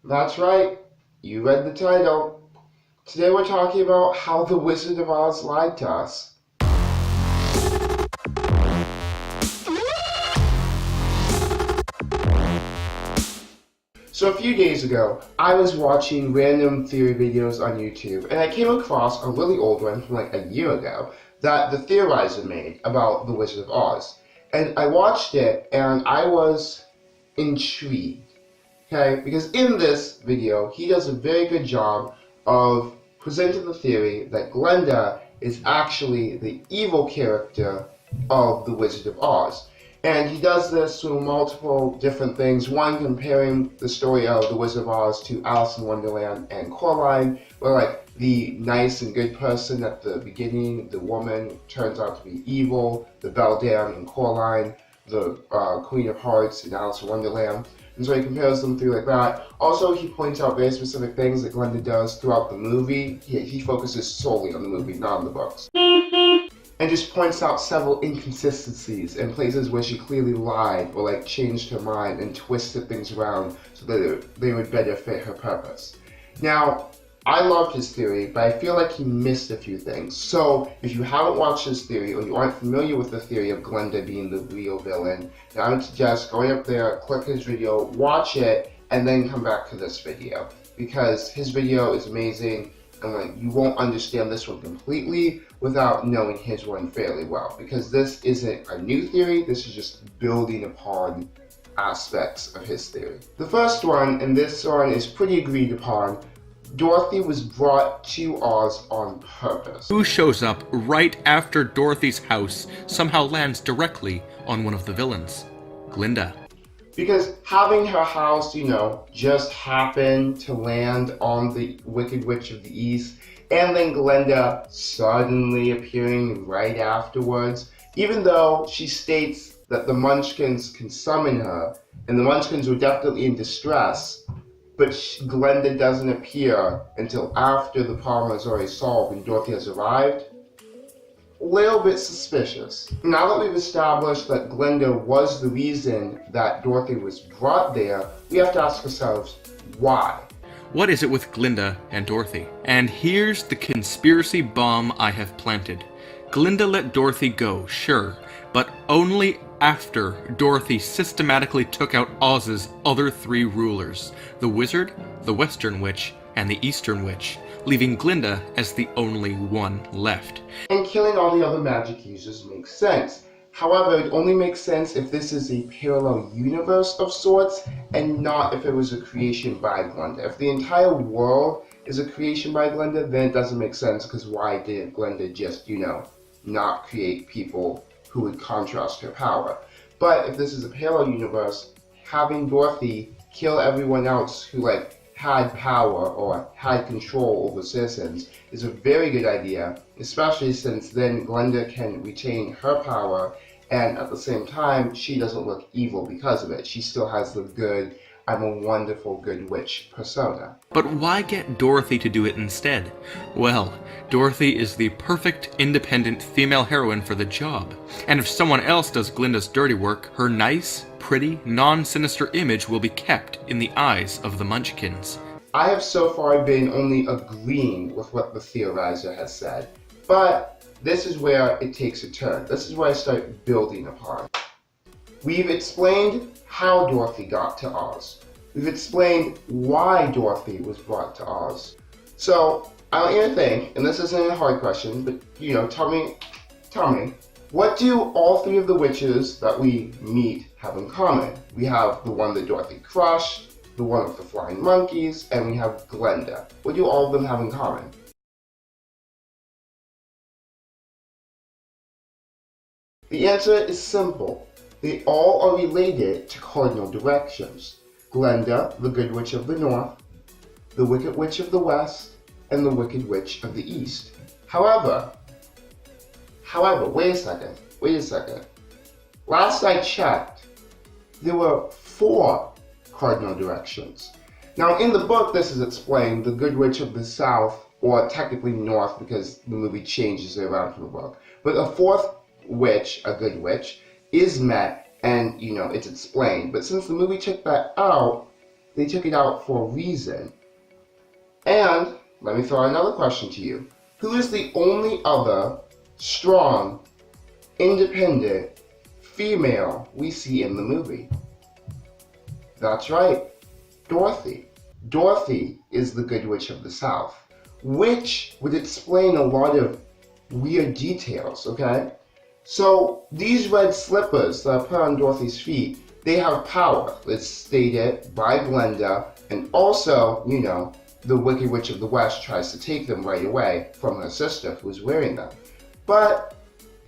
That's right, you read the title. Today we're talking about how the Wizard of Oz lied to us. So a few days ago, I was watching random theory videos on YouTube, and I came across a really old one from like a year ago that the theorizer made about the Wizard of Oz. And I watched it, and I was intrigued. Okay, because in this video, he does a very good job of presenting the theory that Glinda is actually the evil character of the Wizard of Oz. And he does this through multiple different things. One, comparing the story of the Wizard of Oz to Alice in Wonderland and Coraline, where like the nice and good person at the beginning, the woman, turns out to be evil, the Beldam in Coraline, the Queen of Hearts in Alice in Wonderland. And so he compares them through like that. Also, he points out very specific things that Glinda does throughout the movie. He focuses solely on the movie, not on the books. And just points out several inconsistencies and places where she clearly lied or like changed her mind and twisted things around so that they would better fit her purpose. Now, I loved his theory, but I feel like he missed a few things. So, if you haven't watched his theory, or you aren't familiar with the theory of Glinda being the real villain, then I would suggest going up there, click his video, watch it, and then come back to this video. Because his video is amazing, and like you won't understand this one completely without knowing his one fairly well. Because this isn't a new theory, this is just building upon aspects of his theory. The first one, and this one is pretty agreed upon, Dorothy was brought to Oz on purpose. Who shows up right after Dorothy's house somehow lands directly on one of the villains? Glinda. Because having her house, just happen to land on the Wicked Witch of the East, and then Glinda suddenly appearing right afterwards, even though she states that the Munchkins can summon her, and the Munchkins were definitely in distress, but Glinda doesn't appear until after the problem is already solved and Dorothy has arrived. A little bit suspicious. Now that we've established that Glinda was the reason that Dorothy was brought there, we have to ask ourselves, why? What is it with Glinda and Dorothy? And here's the conspiracy bomb I have planted. Glinda let Dorothy go, sure, but only after Dorothy systematically took out Oz's other three rulers, the Wizard, the Western Witch, and the Eastern Witch, leaving Glinda as the only one left. And killing all the other magic users makes sense. However, it only makes sense if this is a parallel universe of sorts, and not if it was a creation by Glinda. If the entire world is a creation by Glinda, then it doesn't make sense, because why did Glinda just, not create people who would contrast her power? But if this is a parallel universe, having Dorothy kill everyone else who had power or had control over citizens is a very good idea, especially since then Glinda can retain her power, and at the same time she doesn't look evil because of it. She still has the good, I'm a wonderful good witch persona. But why get Dorothy to do it instead? Well, Dorothy is the perfect independent female heroine for the job. And if someone else does Glinda's dirty work, her nice, pretty, non-sinister image will be kept in the eyes of the Munchkins. I have so far been only agreeing with what the theorizer has said, but this is where it takes a turn. This is where I start building upon. We've explained how Dorothy got to Oz. We've explained why Dorothy was brought to Oz. So, I want you to think, and this isn't a hard question, but tell me, what do all three of the witches that we meet have in common? We have the one that Dorothy crushed, the one with the flying monkeys, and we have Glinda. What do all of them have in common? The answer is simple. They all are related to cardinal directions. Glinda, the Good Witch of the North, the Wicked Witch of the West, and the Wicked Witch of the East. However, wait a second. Last I checked, there were 4 cardinal directions. Now in the book this is explained, the Good Witch of the South, or technically North because the movie changes it around from the book, but a 4th witch, a good witch, is met and, it's explained. But since the movie took that out, They took it out for a reason. And let me throw another question to you. Who is the only other strong, independent female we see in the movie? That's right, Dorothy. Dorothy is the Good Witch of the South, which would explain a lot of weird details, okay? So these red slippers that are put on Dorothy's feet, they have power. It's stated by Glenda, and also, you know, the Wicked Witch of the West tries to take them right away from her sister who was wearing them. But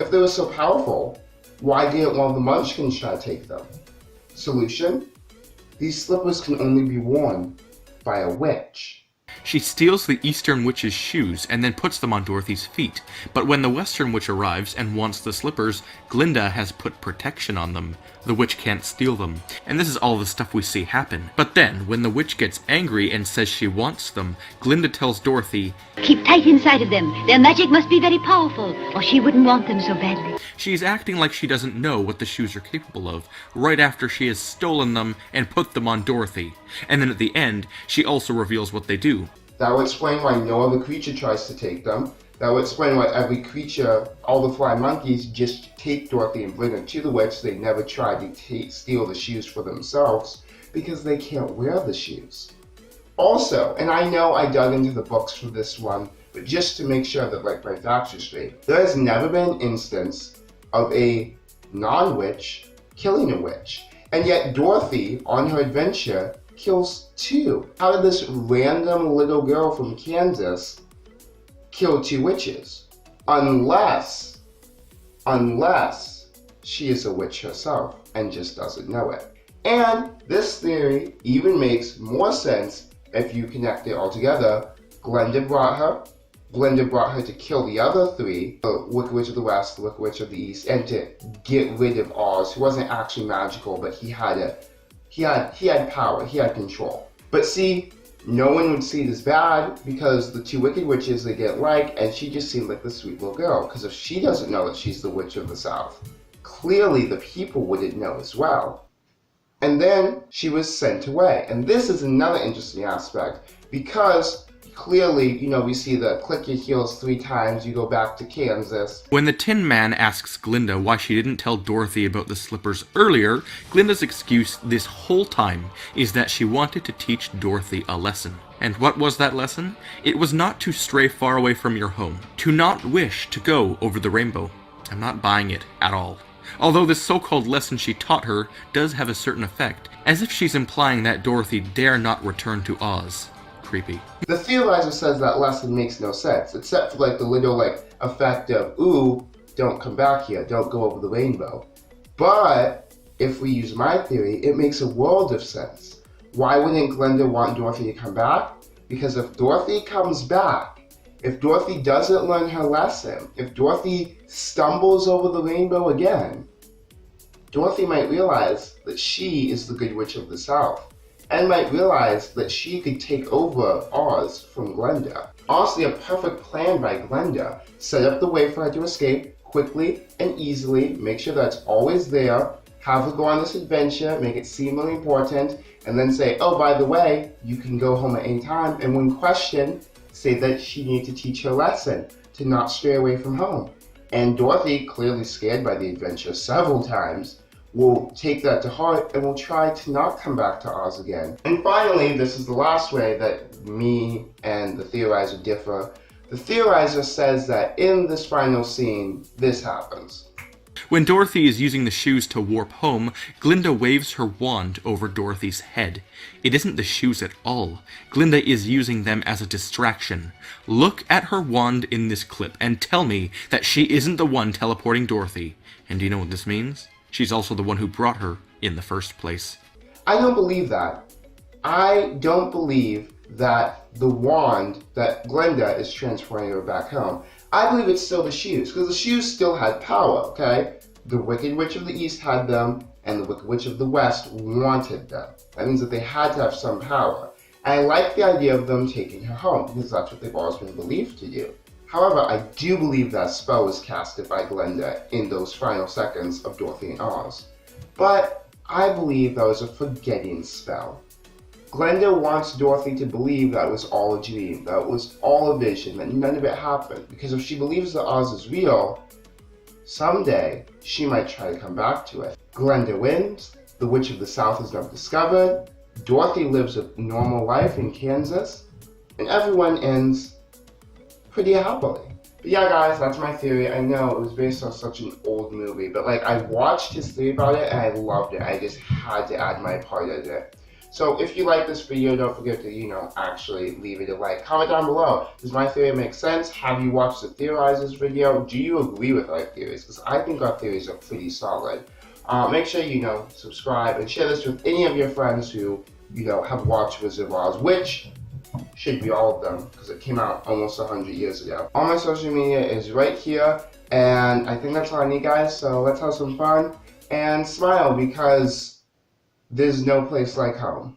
if they were so powerful, why didn't one of the Munchkins try to take them? Solution? These slippers can only be worn by a witch. She steals the Eastern Witch's shoes and then puts them on Dorothy's feet. But when the Western Witch arrives and wants the slippers, Glinda has put protection on them. The witch can't steal them. And this is all the stuff we see happen. But then, when the witch gets angry and says she wants them, Glinda tells Dorothy, "Keep tight inside of them. Their magic must be very powerful, or she wouldn't want them so badly." She's acting like she doesn't know what the shoes are capable of, right after she has stolen them and put them on Dorothy. And then at the end, she also reveals what they do. That would explain why no other creature tries to take them. That would explain why every creature, all the flying monkeys, just take Dorothy and bring her to the witch. They never try to steal the shoes for themselves because they can't wear the shoes. Also, and I know I dug into the books for this one, but just to make sure that like my facts are straight, there has never been an instance of a non-witch killing a witch. And yet Dorothy, on her adventure, kills two. How did this random little girl from Kansas kill two witches? Unless she is a witch herself and just doesn't know it. And this theory even makes more sense if you connect it all together. Glenda brought her to kill the other three, the Wicked Witch of the West, the Wicked Witch of the East, and to get rid of Oz, who wasn't actually magical, but he had power, he had control. But see, no one would see it as bad because the two Wicked Witches they didn't like, and she just seemed like the sweet little girl. Because if she doesn't know that she's the Witch of the South, clearly the people wouldn't know as well. And then she was sent away. And this is another interesting aspect because clearly, you know, we see the click your heels 3 times, you go back to Kansas. When the Tin Man asks Glinda why she didn't tell Dorothy about the slippers earlier, Glinda's excuse this whole time is that she wanted to teach Dorothy a lesson. And what was that lesson? It was not to stray far away from your home, to not wish to go over the rainbow. I'm not buying it at all. Although this so-called lesson she taught her does have a certain effect, as if she's implying that Dorothy dare not return to Oz. Creepy. The theorizer says that lesson makes no sense, except for like the little effect of, ooh, don't come back here, don't go over the rainbow. But if we use my theory, it makes a world of sense. Why wouldn't Glenda want Dorothy to come back? Because if Dorothy comes back, if Dorothy doesn't learn her lesson, if Dorothy stumbles over the rainbow again, Dorothy might realize that she is the Good Witch of the South, and might realize that she could take over Oz from Glenda. Honestly, a perfect plan by Glenda. Set up the way for her to escape quickly and easily, make sure that's always there, have her go on this adventure, make it seem really important, and then say, oh, by the way, you can go home at any time, and when questioned, say that she needs to teach her lesson, to not stray away from home. And Dorothy, clearly scared by the adventure several times, will take that to heart and will try to not come back to Oz again. And finally, this is the last way that me and the theorizer differ. The theorizer says that in this final scene, this happens. When Dorothy is using the shoes to warp home, Glinda waves her wand over Dorothy's head. It isn't the shoes at all. Glinda is using them as a distraction. Look at her wand in this clip and tell me that she isn't the one teleporting Dorothy. And do you know what this means? She's also the one who brought her in the first place. I don't believe that. I don't believe that the wand that Glenda is transporting her back home. I believe it's still the shoes, because the shoes still had power, okay? The Wicked Witch of the East had them, and the Wicked Witch of the West wanted them. That means that they had to have some power. And I like the idea of them taking her home, because that's what they've always been believed to do. However, I do believe that spell was casted by Glenda in those final seconds of Dorothy and Oz. But I believe that was a forgetting spell. Glenda wants Dorothy to believe that it was all a dream, that it was all a vision, that none of it happened. Because if she believes that Oz is real, someday she might try to come back to it. Glenda wins, the Witch of the South is now discovered, Dorothy lives a normal life in Kansas, and everyone ends pretty happily. But yeah, guys, that's my theory. I know it was based on such an old movie, but like I watched his theory about it and I loved it. I just had to add my part in it. So if you like this video, don't forget to, actually leave it a like. Comment down below. Does my theory make sense? Have you watched the Theorizers video? Do you agree with our theories? Because I think our theories are pretty solid. Make sure you subscribe and share this with any of your friends who have watched Wizard of Oz, which should be all of them because it came out almost 100 years ago. All my social media is right here, and I think that's all I need, guys. So let's have some fun and smile because there's no place like home.